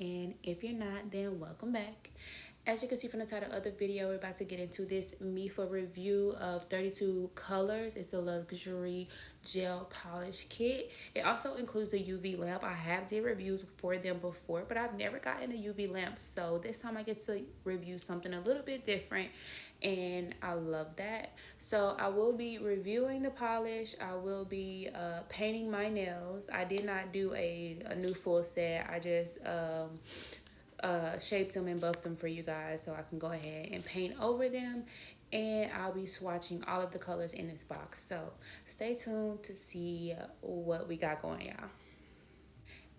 and if you're not, then welcome back. As you can see from the title of the video, we're about to get into this MEFA review of 32 colors. It's the luxury gel polish kit. It also includes a UV lamp. I have did reviews for them before, but I've never gotten a UV lamp, so this time I get to review something a little bit different, and I love that. So I will be reviewing the polish. I will be painting my nails. I did not do a new full set. I just shaped them and buffed them for you guys so I can go ahead and paint over them. And I'll be swatching all of the colors in this box. So stay tuned to see what we got going, y'all.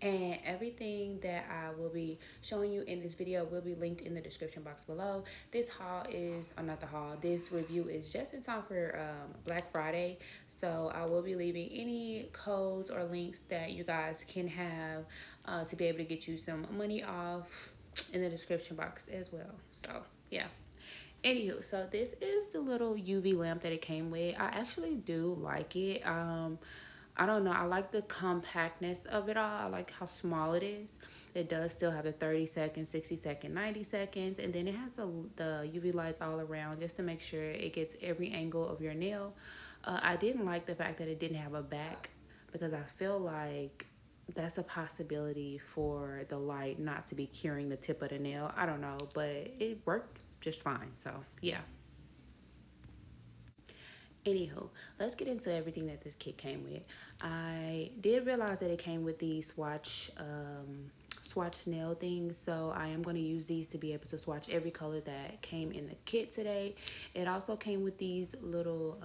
And everything that I will be showing you in this video will be linked in the description box below. This haul is, or not the haul, this review is just in time for Black Friday. So I will be leaving any codes or links that you guys can have to be able to get you some money off in the description box as well. So yeah. Anywho, so this is the little UV lamp that it came with. I actually do like it. I don't know. I like the compactness of it all. I like how small it is. It does still have the 30 seconds, 60 seconds, 90 seconds. And then it has the UV lights all around just to make sure it gets every angle of your nail. I didn't like the fact that it didn't have a back because I feel like that's a possibility for the light not to be curing the tip of the nail. I don't know, but it worked just fine. So, yeah. Anywho, let's get into everything that this kit came with. I did realize that it came with these swatch nail things, so I am going to use these to be able to swatch every color that came in the kit today. It also came with these little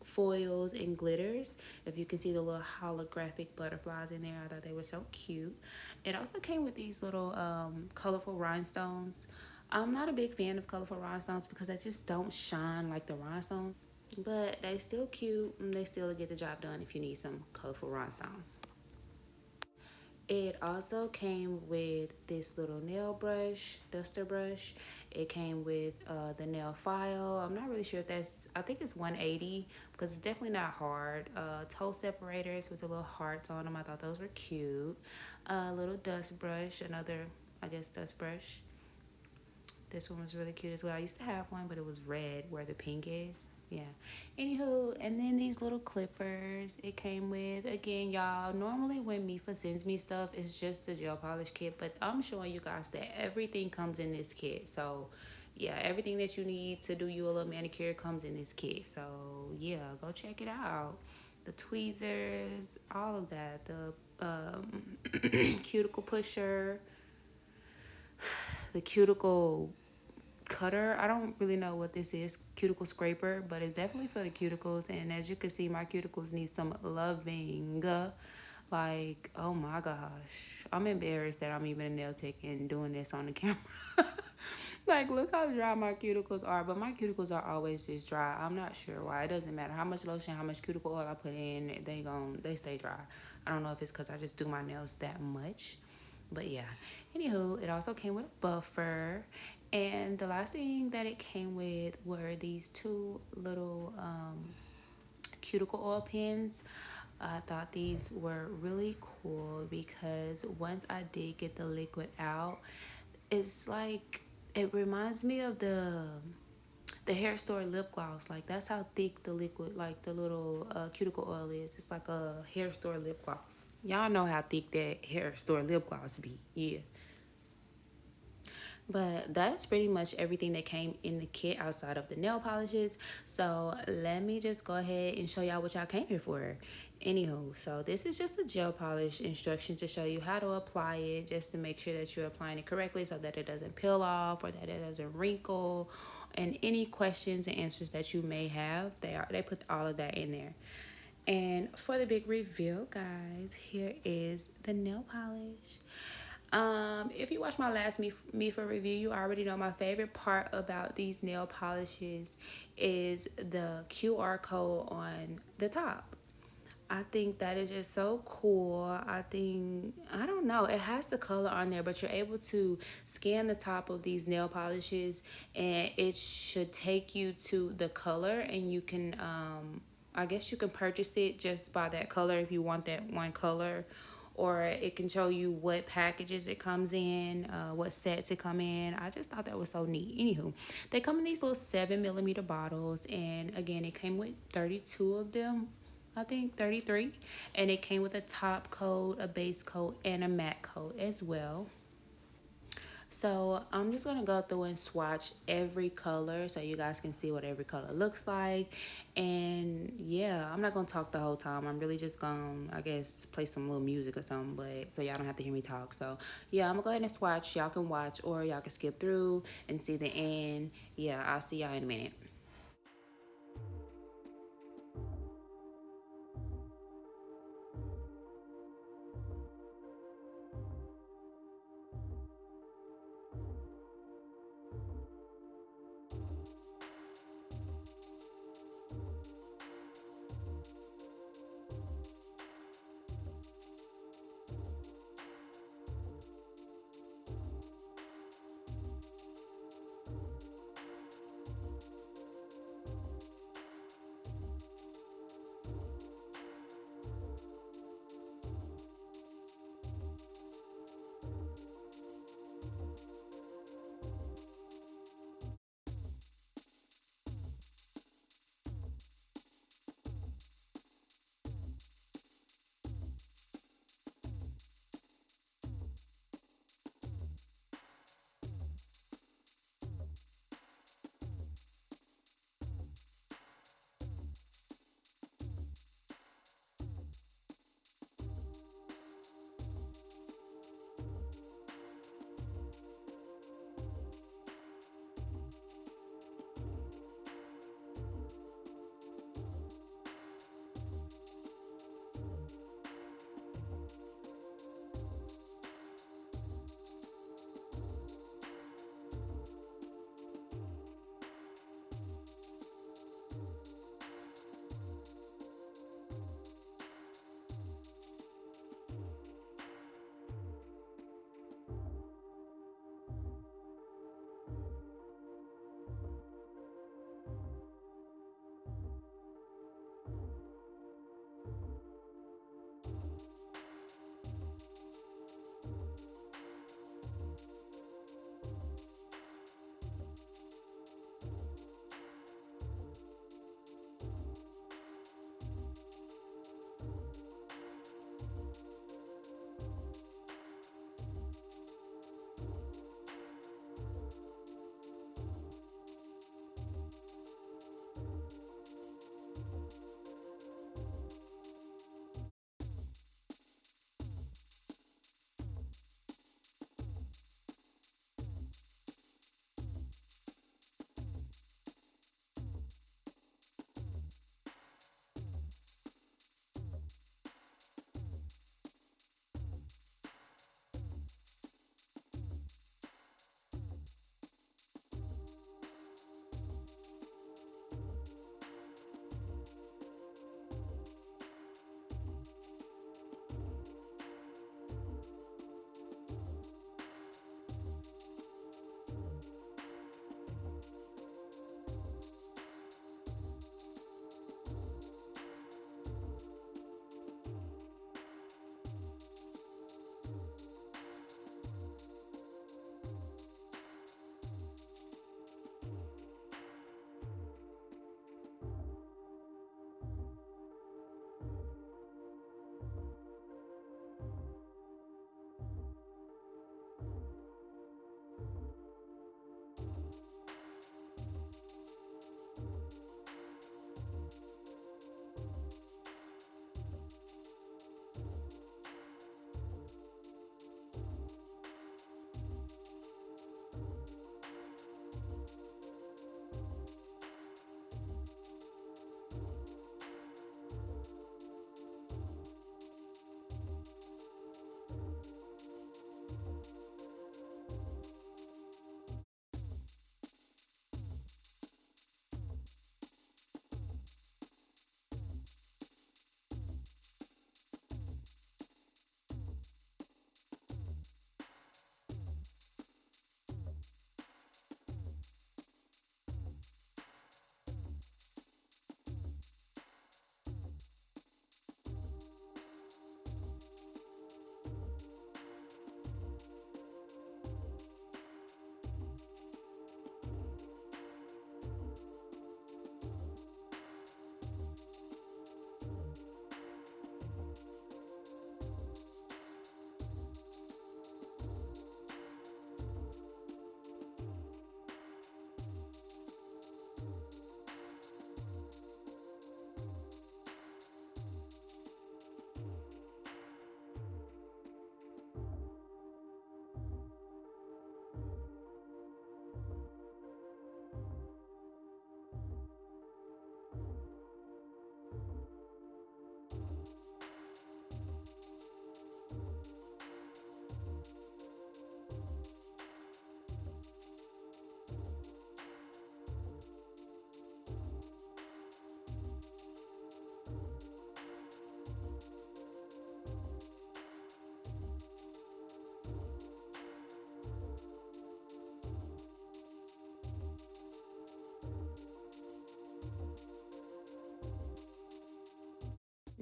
foils and glitters. If you can see the little holographic butterflies in there, I thought they were so cute. It also came with these little colorful rhinestones. I'm not a big fan of colorful rhinestones because they just don't shine like the rhinestones, but they still cute and they still get the job done if you need some colorful rhinestones. It also came with this little nail brush, duster brush. It came with the nail file. I'm not really sure if that's, I think it's 180 because it's definitely not hard. Toe separators with the little hearts on them. I thought those were cute. Little dust brush, another, I guess, dust brush. This one was really cute as well. I used to have one, but it was red where the pink is. Yeah. Anywho, and then these little clippers it came with. Again, y'all, normally when MEFA sends me stuff, it's just the gel polish kit, but I'm showing you guys that everything comes in this kit. So, yeah, everything that you need to do you a little manicure comes in this kit. So, yeah, go check it out. The tweezers, all of that. The cuticle pusher, the cuticle cutter. I don't really know what this is, cuticle scraper, but it's definitely for the cuticles. And as you can see, my cuticles need some loving. Like, oh my gosh, I'm embarrassed that I'm even a nail tech and doing this on the camera. Like, look how dry my cuticles are, but my cuticles are always just dry. I'm not sure why. It doesn't matter how much lotion, how much cuticle oil I put in, they stay dry. I don't know if it's because I just do my nails that much. But yeah, anywho, it also came with a buffer. And the last thing that it came with were these two little cuticle oil pens. I thought these were really cool because once I did get the liquid out, it's like, it reminds me of the hair store lip gloss. Like, that's how thick the liquid, like the little cuticle oil is. It's like a hair store lip gloss. Y'all know how thick that hair store lip gloss be. Yeah. But that's pretty much everything that came in the kit outside of the nail polishes. So let me just go ahead and show y'all what y'all came here for. Anywho, so this is just a gel polish instruction to show you how to apply it, just to make sure that you're applying it correctly so that it doesn't peel off or that it doesn't wrinkle. And any questions and answers that you may have, they put all of that in there. And for the big reveal, guys, here is the nail polish. If you watched my last MEFA review, you already know my favorite part about these nail polishes is the QR code on the top. I think that is just so cool. I don't know, it has the color on there, but you're able to scan the top of these nail polishes and it should take you to the color, and you can, I guess you can purchase it just by that color if you want that one color, or it can show you what packages it comes in, what sets it come in. I just thought that was so neat. Anywho, they come in these little 7 millimeter bottles, and again, it came with 32 of them. I think 33, and it came with a top coat, a base coat, and a matte coat as well. So I'm just gonna go through and swatch every color so you guys can see what every color looks like. And yeah, I'm not gonna talk the whole time. I'm really just gonna, I guess, play some little music or something, but so y'all don't have to hear me talk. So yeah, I'm gonna go ahead and swatch. Y'all can watch or y'all can skip through and see the end. Yeah, I'll see y'all in a minute.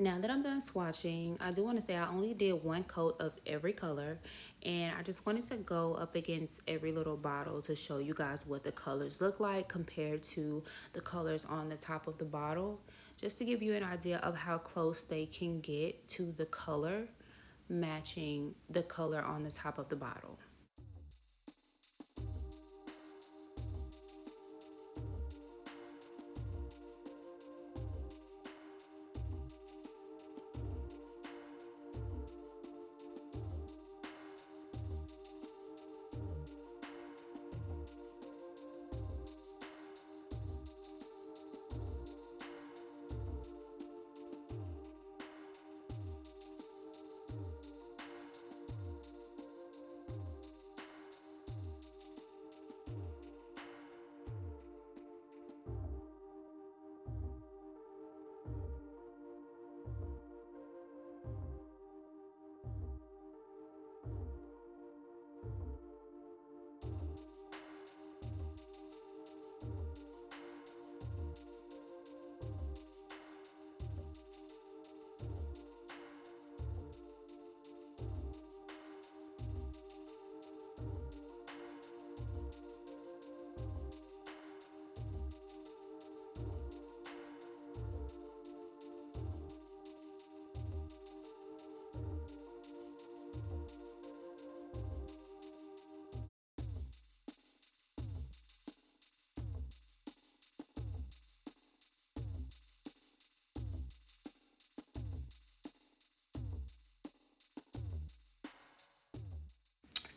Now that I'm done swatching, I do want to say I only did one coat of every color, and I just wanted to go up against every little bottle to show you guys what the colors look like compared to the colors on the top of the bottle, just to give you an idea of how close they can get to the color matching the color on the top of the bottle.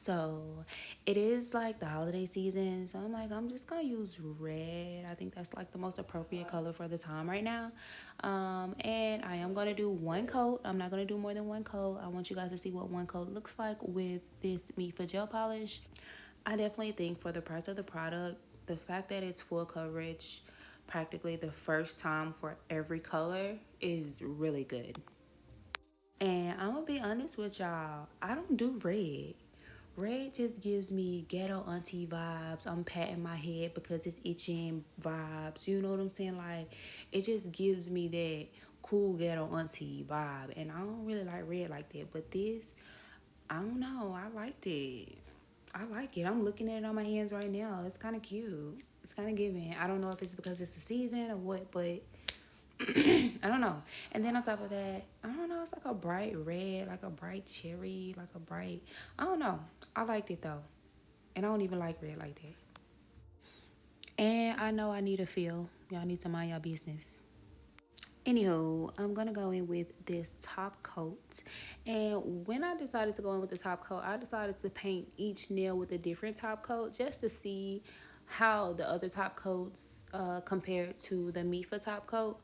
So it is like the holiday season. So I'm like, I'm just gonna use red. I think that's like the most appropriate color for the time right now. And I am gonna do one coat. I'm not gonna do more than one coat. I want you guys to see what one coat looks like with this MEFA gel polish. I definitely think for the price of the product, the fact that it's full coverage practically the first time for every color is really good. And I'm gonna be honest with y'all, I don't do red. Red just gives me ghetto auntie vibes. I'm patting my head because it's itching vibes. You know what I'm saying? Like, it just gives me that cool ghetto auntie vibe. And I don't really like red like that. But this, I don't know. I liked it. I like it. I'm looking at it on my hands right now. It's kind of cute. It's kind of giving. I don't know if it's because it's the season or what, but I don't know. And then on top of that, I don't know. It's like a bright red, like a bright cherry, like a bright. I don't know. I liked it though, and I don't even like red like that. And I know I need a feel. Y'all need to mind your business. Anywho, I'm gonna go in with this top coat. And when I decided to go in with the top coat, I decided to paint each nail with a different top coat just to see how the other top coats compared to the MEFA top coat.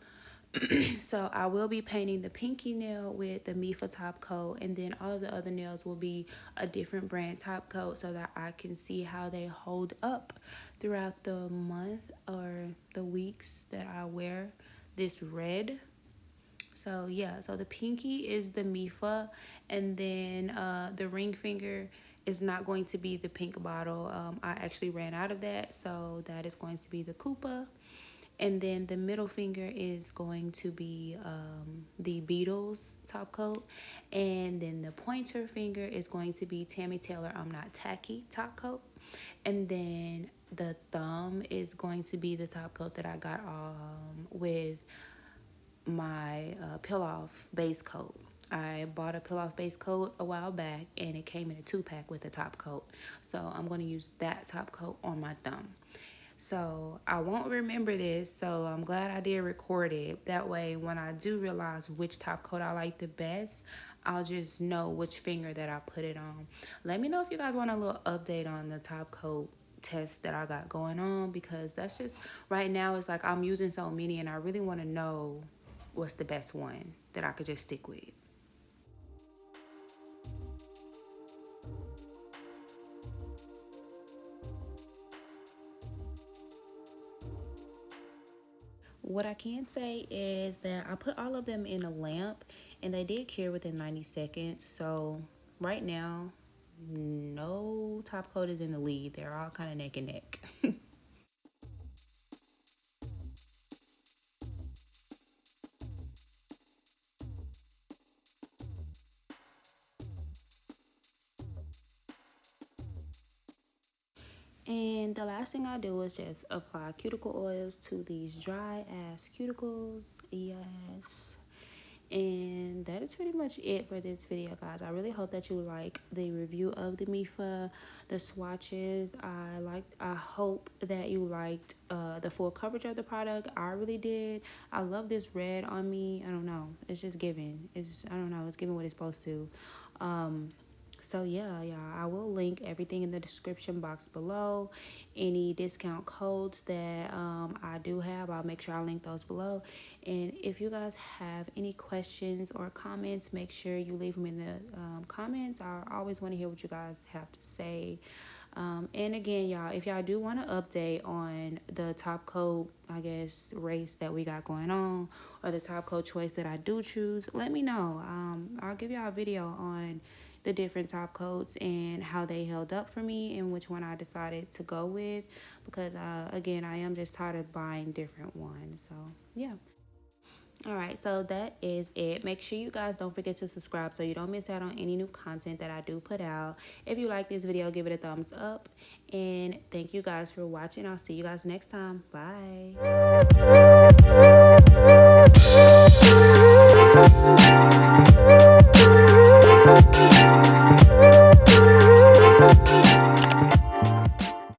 So I will be painting the pinky nail with the MEFA top coat, and then all of the other nails will be a different brand top coat so that I can see how they hold up throughout the month or the weeks that I wear this red. So yeah, so the pinky is the MEFA, and then the ring finger is not going to be the pink bottle. I actually ran out of that, so that is going to be the Koopa. And then the middle finger is going to be the Beatles top coat. And then the pointer finger is going to be Tammy Taylor I'm Not Tacky top coat. And then the thumb is going to be the top coat that I got with my peel off base coat. I bought a peel off base coat a while back and it came in a 2-pack with a top coat. So I'm going to use that top coat on my thumb. So I won't remember this, so I'm glad I did record it. That way, when I do realize which top coat I like the best, I'll just know which finger that I put it on. Let me know if you guys want a little update on the top coat test that I got going on, because that's just right now it's like I'm using so many and I really want to know what's the best one that I could just stick with. What I can say is that I put all of them in a lamp and they did cure within 90 seconds. So right now, no top coat is in the lead. They're all kind of neck and neck. And the last thing I do is just apply cuticle oils to these dry ass cuticles. Yes. And that is pretty much it for this video, guys. I really hope that you like the review of the MEFA, the swatches. I hope that you liked the full coverage of the product. I really did. I love this red on me. I don't know, it's just giving. I don't know, it's giving what it's supposed to. So yeah, I will link everything in the description box below. Any discount codes that I do have, I'll make sure I link those below. And if you guys have any questions or comments, make sure you leave them in the comments. I always want to hear what you guys have to say. And again, y'all, if y'all do want to update on the top coat, I guess, race that we got going on, or the top coat choice that I do choose, let me know. I'll give y'all a video on the different top coats and how they held up for me and which one I decided to go with, because again, I am just tired of buying different ones. So yeah. All right, so that is it. Make sure you guys don't forget to subscribe so you don't miss out on any new content that I do put out. If you like this video, give it a thumbs up. And thank you guys for watching. I'll see you guys next time. Bye.